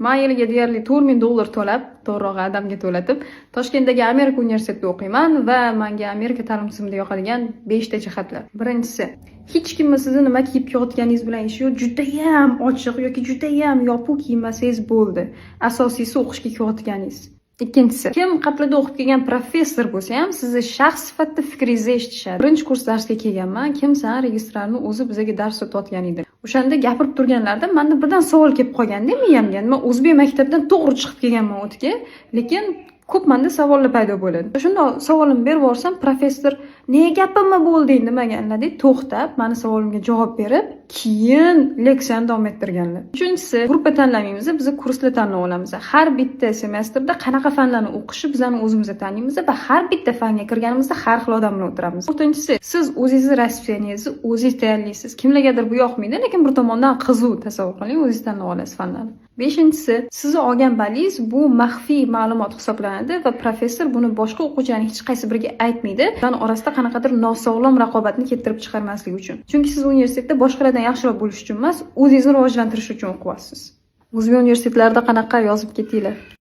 Men yiliga deyarli $4000 to'lab, to'g'rirog'i adamga to'latib, Toshkentdagi Amerika universitetida o'qiyman va menga Amerika ta'lim tizimida yoqadigan 5 ta jihatlar. Birinchisi, hech kimni sizni nima kiyib kelayotganingiz bilan ishi yo'q. Juda ham ochiq yoki juda ham yopiq kiymasangiz bo'ldi. Asosiysi o'qishga kelayotganingiz. Ikkinchisi, kim qatlida o'qib kelgan professor bo'lsa ham sizni shaxs sifatida fikringizni eshitishadi. Birinchi kurs darsga kelganman, kim san registrarni o'zi bizga dars o'tayotgan edi. O'shanda gapirib turganlarda menda birdan savol kelib qolganda miyamga, nima o'zbek maktabdan to'g'ri chiqib kelganman o'tga, lekin ko'p menda savollar paydo bo'ladi. Shunda savolimni berib borsam, professor "Nega gapimni bo'lding?" demaganlar deb to'xtab, meni savolimga javob berib, keyin leksiyani davom ettirganlar. Uchinchisi, gruppa tanlamaymiz, biz kurslar tanlab olamiz. Har bitta semestrda qanaqa fanlarni o'qishi bizani o'zimizga taniymiz va har bitta fanga kirganimizda har xil odam bilan o'tiramiz. To'rtinchisi, siz o'zingizni raspiyaniyangizni o'zingiz tayyorlaysiz. Kimlargadir bu yoqmaydi, lekin bir tomondan qiziq tasavvur qiling, o'zingiz tanlab olasiz fanlarni. Beshinchisi, sizni olgan balingiz bu maxfiy ma'lumot hisoblanadi va professor buni boshqa o'quvchilarning hech qaysi biriga aytmaydi. Ularning orasida qanaqadir nosog'lom raqobatni keltirib chiqarmaslik uchun. Chunki siz universitetda boshqalardan yaxshiroq bo'lish uchun emas, o'zingizni rivojlantirish uchun o'qiyapsiz. O'zbek universitetlarida qanaqa yozib ketinglar.